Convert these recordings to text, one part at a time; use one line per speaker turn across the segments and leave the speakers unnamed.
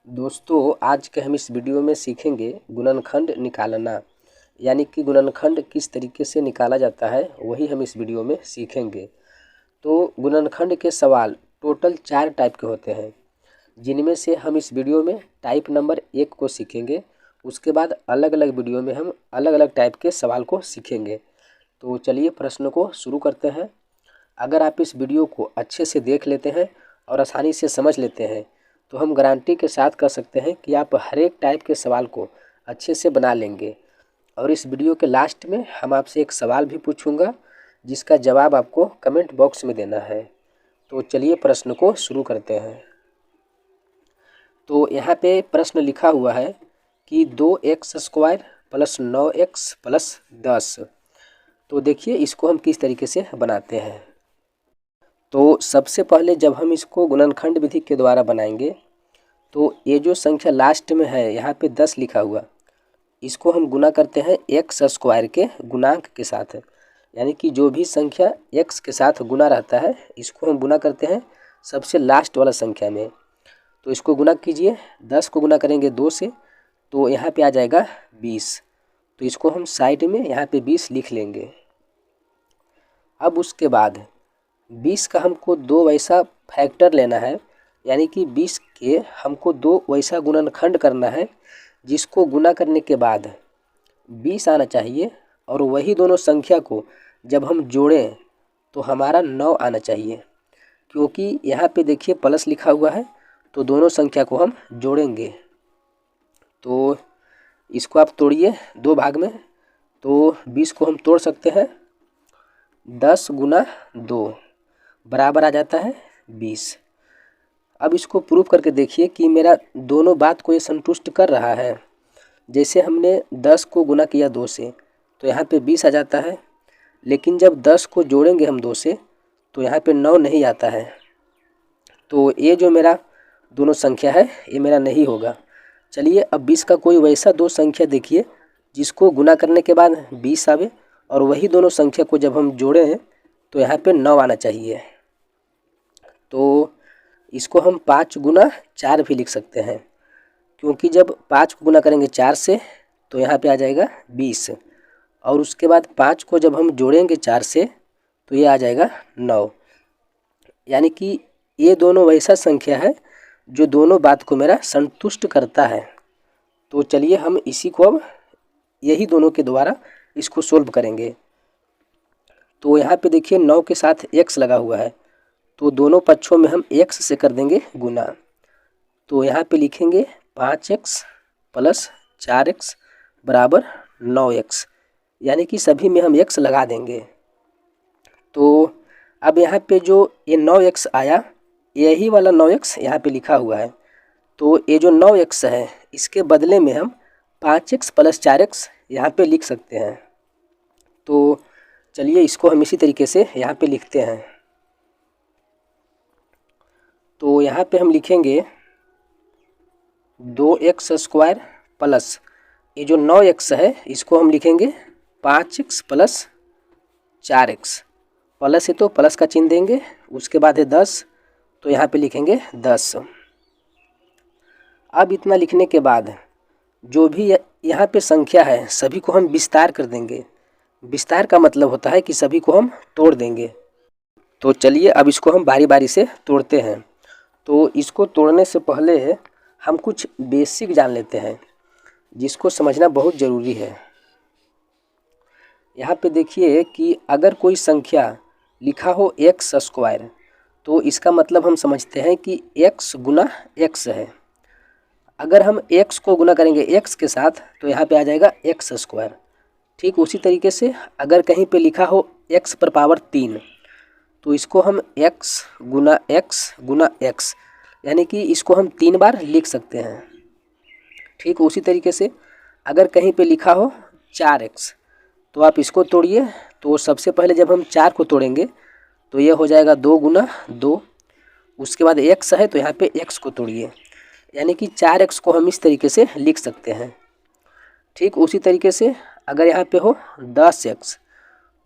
दोस्तों आज के हम इस वीडियो में सीखेंगे गुणनखंड निकालना। यानी कि गुणनखंड किस तरीके से निकाला जाता है वही हम इस वीडियो में सीखेंगे। तो गुणनखंड के सवाल टोटल 4 टाइप के होते हैं, जिनमें से हम इस वीडियो में टाइप नंबर 1 को सीखेंगे। उसके बाद अलग अलग वीडियो में हम अलग अलग टाइप के सवाल को सीखेंगे। तो चलिए प्रश्न को शुरू करते हैं। अगर आप इस वीडियो को अच्छे से देख लेते हैं और आसानी से समझ लेते हैं तो हम गारंटी के साथ कह सकते हैं कि आप हर एक टाइप के सवाल को अच्छे से बना लेंगे। और इस वीडियो के लास्ट में हम आपसे एक सवाल भी पूछूंगा, जिसका जवाब आपको कमेंट बॉक्स में देना है। तो चलिए प्रश्न को शुरू करते हैं। तो यहाँ पे प्रश्न लिखा हुआ है कि 2x² + 9x + 10। तो देखिए इसको हम किस तरीके से बनाते हैं। तो सबसे पहले जब हम इसको गुणनखंड विधि के द्वारा बनाएंगे तो ये जो संख्या लास्ट में है यहाँ पे 10 लिखा हुआ, इसको हम गुना करते हैं x² के गुणांक के साथ। यानी कि जो भी संख्या x के साथ गुना रहता है इसको हम गुना करते हैं सबसे लास्ट वाला संख्या में। तो इसको गुना कीजिए, 10 को गुना करेंगे 2 से तो यहाँ पे आ जाएगा 20। तो इसको हम साइड में यहाँ पे 20 लिख लेंगे। अब उसके बाद 20 का हमको 2 वैसा फैक्टर लेना है, यानी कि 20 के हमको 2 वैसा गुणनखंड करना है जिसको गुना करने के बाद 20 आना चाहिए, और वही दोनों संख्या को जब हम जोड़ें तो हमारा 9 आना चाहिए। क्योंकि यहाँ पे देखिए प्लस लिखा हुआ है तो दोनों संख्या को हम जोड़ेंगे। तो इसको आप तोड़िए 2 भाग में। तो 20 को हम तोड़ सकते हैं, 10 × 2 बराबर आ जाता है 20। अब इसको प्रूव करके देखिए कि मेरा दोनों बात को ये संतुष्ट कर रहा है। जैसे हमने 10 को गुना किया 2 से तो यहाँ पे 20 आ जाता है, लेकिन जब 10 को जोड़ेंगे हम 2 से तो यहाँ पे 9 नहीं आता है। तो ये जो मेरा दोनों संख्या है ये मेरा नहीं होगा। चलिए अब 20 का कोई वैसा 2 संख्या देखिए जिसको गुना करने के बाद 20 आवे, और वही दोनों संख्या को जब हम जोड़ें तो यहाँ पे 9 आना चाहिए। तो इसको हम 5 × 4 भी लिख सकते हैं, क्योंकि जब 5 को गुना करेंगे 4 से तो यहाँ पे आ जाएगा 20, और उसके बाद 5 को जब हम जोड़ेंगे 4 से तो ये आ जाएगा 9। यानी कि ये दोनों वैसा संख्या है जो दोनों बात को मेरा संतुष्ट करता है। तो चलिए हम इसी को अब यही दोनों के द्वारा इसको सोल्व करेंगे। तो यहाँ पे देखिए 9 के साथ x लगा हुआ है, तो दोनों पक्षों में हम x से कर देंगे गुना। तो यहाँ पे लिखेंगे 5x + 4x बराबर 9x, यानी कि सभी में हम x लगा देंगे। तो अब यहाँ पे जो ये 9x आया, यही वाला 9x यहाँ पे लिखा हुआ है। तो ये जो 9x है इसके बदले में हम 5x + 4x यहाँ पे लिख सकते हैं। तो चलिए इसको हम इसी तरीके से यहाँ पे लिखते हैं। तो यहाँ पे हम लिखेंगे 2x² प्लस ये जो 9x है इसको हम लिखेंगे 5x + 4x। प्लस है तो प्लस का चिन्ह देंगे, उसके बाद है 10 तो यहाँ पे लिखेंगे 10। अब इतना लिखने के बाद जो भी यहाँ पे संख्या है सभी को हम विस्तार कर देंगे। विस्तार का मतलब होता है कि सभी को हम तोड़ देंगे। तो चलिए अब इसको हम बारी बारी से तोड़ते हैं। तो इसको तोड़ने से पहले हम कुछ बेसिक जान लेते हैं जिसको समझना बहुत ज़रूरी है। यहाँ पे देखिए कि अगर कोई संख्या लिखा हो x² तो इसका मतलब हम समझते हैं कि x × x है। अगर हम x को गुना करेंगे x के साथ तो यहाँ पे आ जाएगा x²। ठीक उसी तरीके से अगर कहीं पे लिखा हो x⁻³ तो इसको हम x × x यानी कि इसको हम 3 बार लिख सकते हैं। ठीक उसी तरीके से अगर कहीं पे लिखा हो 4x तो आप इसको तोड़िए। तो सबसे पहले जब हम 4 को तोड़ेंगे तो ये हो जाएगा 2 × 2। उसके बाद x है तो यहाँ पे x को तोड़िए, यानी कि 4x को हम इस तरीके से लिख सकते हैं। ठीक उसी तरीके से अगर यहाँ पे हो 10x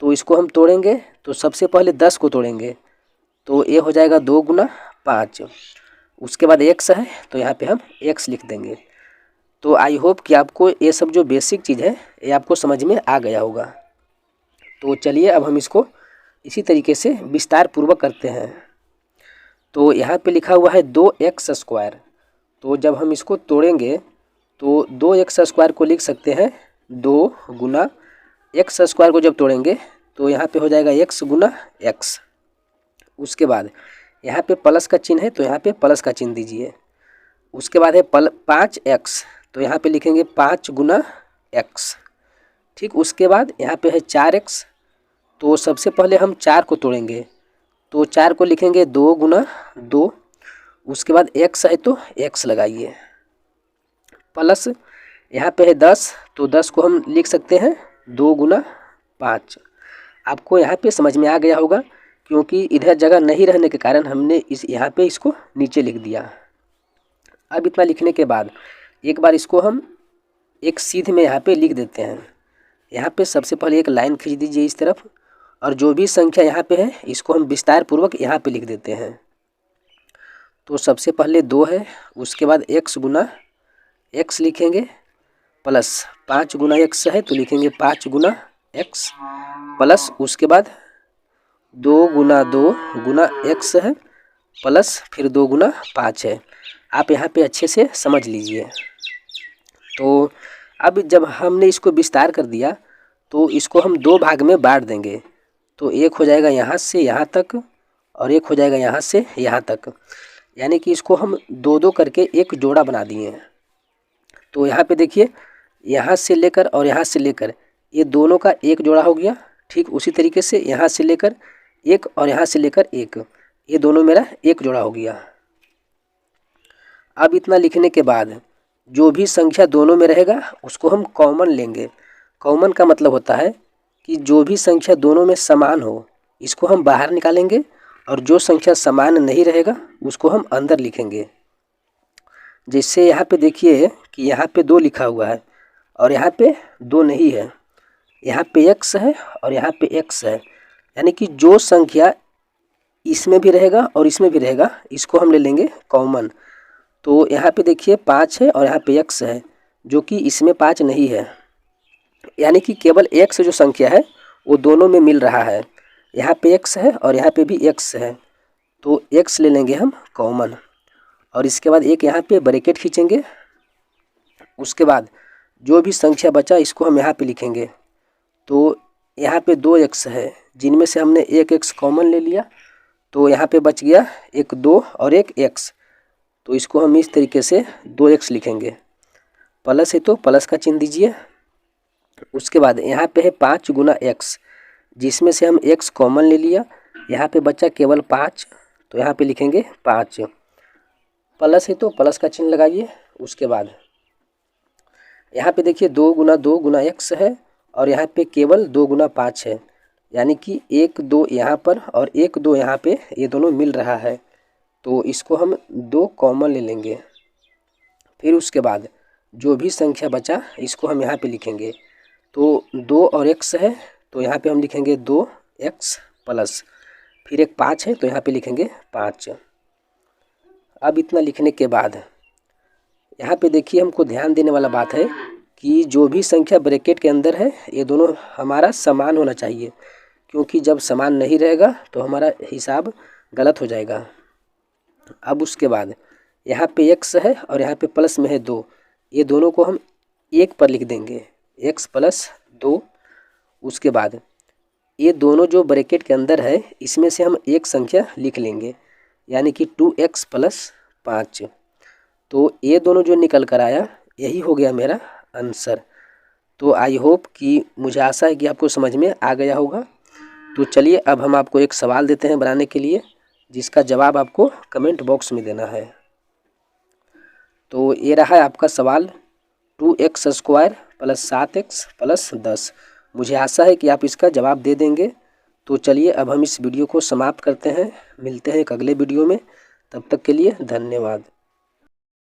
तो इसको हम तोड़ेंगे तो सबसे पहले 10 को तोड़ेंगे तो ये हो जाएगा 2 × 5। उसके बाद एक्स है तो यहाँ पे हम एक्स लिख देंगे। तो आई होप कि आपको ये सब जो बेसिक चीज़ है ये आपको समझ में आ गया होगा। तो चलिए अब हम इसको इसी तरीके से विस्तार पूर्वक करते हैं। तो यहाँ पे लिखा हुआ है 2x²। तो जब हम इसको तोड़ेंगे तो 2x² को लिख सकते हैं 2 गुना x² को जब तोड़ेंगे तो यहाँ पे हो जाएगा x गुना x। उसके बाद यहाँ पे प्लस का चिन्ह है तो यहाँ पे प्लस का चिन्ह दीजिए। उसके बाद है 5x तो यहाँ पे लिखेंगे 5 गुना x। ठीक, उसके बाद यहाँ पे है 4x तो सबसे पहले हम 4 को तोड़ेंगे तो 4 को लिखेंगे 2 गुना 2। उसके बाद x है तो x लगाइए। प्लस यहाँ पे है 10 तो 10 को हम लिख सकते हैं 2 गुना 5। आपको यहाँ पे समझ में आ गया होगा क्योंकि इधर जगह नहीं रहने के कारण हमने यहाँ पे इसको नीचे लिख दिया। अब इतना लिखने के बाद एक बार इसको हम एक सीध में यहाँ पे लिख देते हैं। यहाँ पे सबसे पहले एक लाइन खींच दीजिए इस तरफ और जो भी संख्या यहाँ पे है इसको हम विस्तार पूर्वक यहाँ पे लिख देते हैं। तो सबसे पहले 2 है, उसके बाद x गुना x लिखेंगे, प्लस 5 गुना x है तो लिखेंगे 5 गुना x, प्लस उसके बाद 2 गुना 2 गुना x है, प्लस फिर 2 गुना 5 है। आप यहाँ पे अच्छे से समझ लीजिए। तो अब जब हमने इसको विस्तार कर दिया तो इसको हम 2 भाग में बांट देंगे। तो एक हो जाएगा यहाँ से यहाँ तक और एक हो जाएगा यहाँ से यहाँ तक, यानी कि इसको हम 2-2 करके एक जोड़ा बना दिए। तो यहाँ पे देखिए यहाँ से लेकर और यहाँ से लेकर ये दोनों का एक जोड़ा हो गया। ठीक उसी तरीके से यहाँ से लेकर एक और यहाँ से लेकर एक, ये दोनों मेरा एक जोड़ा हो गया। अब इतना लिखने के बाद जो भी संख्या दोनों में रहेगा उसको हम कॉमन लेंगे। कॉमन का मतलब होता है कि जो भी संख्या दोनों में समान हो इसको हम बाहर निकालेंगे और जो संख्या समान नहीं रहेगा उसको हम अंदर लिखेंगे। जैसे यहाँ पे देखिए कि यहाँ पे 2 लिखा हुआ है और यहाँ पे 2 नहीं है, यहाँ पे x है और यहाँ पे x है, यानी कि जो संख्या इसमें भी रहेगा और इसमें भी रहेगा इसको हम ले लेंगे कॉमन। तो यहाँ पे देखिए 5 है और यहाँ पे x है जो कि इसमें 5 नहीं है, यानी कि केवल x जो संख्या है वो दोनों में मिल रहा है। यहाँ पे x है और यहाँ पे भी x है तो x ले लेंगे हम कॉमन और इसके बाद एक यहाँ पे ब्रैकेट खींचेंगे। उसके बाद जो भी संख्या बचा इसको हम यहाँ पे लिखेंगे। तो यहाँ पे 2x है जिनमें से हमने एक x कॉमन ले लिया तो यहाँ पे बच गया एक 2 और एक x, तो इसको हम इस तरीके से 2x लिखेंगे। प्लस है तो प्लस का चिन्ह दीजिए। उसके बाद यहाँ पे है 5 गुना x जिसमें से हम x कॉमन ले लिया, यहाँ पे बचा केवल 5 तो यहाँ पे लिखेंगे 5। प्लस है तो प्लस का चिन्ह लगाइए। उसके बाद यहाँ पे देखिए 2 गुना 2 गुना x है और यहाँ पे केवल 2 गुना 5 है, यानी कि 1 2 यहाँ पर और 1 2 यहाँ पे ये दोनों मिल रहा है तो इसको हम 2 कॉमन ले लेंगे। फिर उसके बाद जो भी संख्या बचा इसको हम यहाँ पे लिखेंगे। तो 2 और x है तो यहाँ पे हम लिखेंगे 2x प्लस फिर एक 5 है तो यहाँ पे लिखेंगे 5। अब इतना लिखने के बाद यहाँ पे देखिए हमको ध्यान देने वाला बात है कि जो भी संख्या ब्रैकेट के अंदर है ये दोनों हमारा समान होना चाहिए, क्योंकि जब समान नहीं रहेगा तो हमारा हिसाब गलत हो जाएगा। अब उसके बाद यहाँ पे x है और यहाँ पे प्लस में है 2, ये दोनों को हम एक पर लिख देंगे, x प्लस 2। उसके बाद ये दोनों जो ब्रैकेट के अंदर है इसमें से हम एक संख्या लिख लेंगे, यानी कि 2x प्लस 5। तो ये दोनों जो निकल कर आया यही हो गया मेरा आंसर। तो आई होप कि मुझे आशा है कि आपको समझ में आ गया होगा। तो चलिए अब हम आपको एक सवाल देते हैं बनाने के लिए, जिसका जवाब आपको कमेंट बॉक्स में देना है। तो ये रहा है आपका सवाल 2x² प्लस 7x प्लस 10। मुझे आशा है कि आप इसका जवाब दे देंगे। तो चलिए अब हम इस वीडियो को समाप्त करते हैं, मिलते हैं एक अगले वीडियो में। तब तक के लिए धन्यवाद।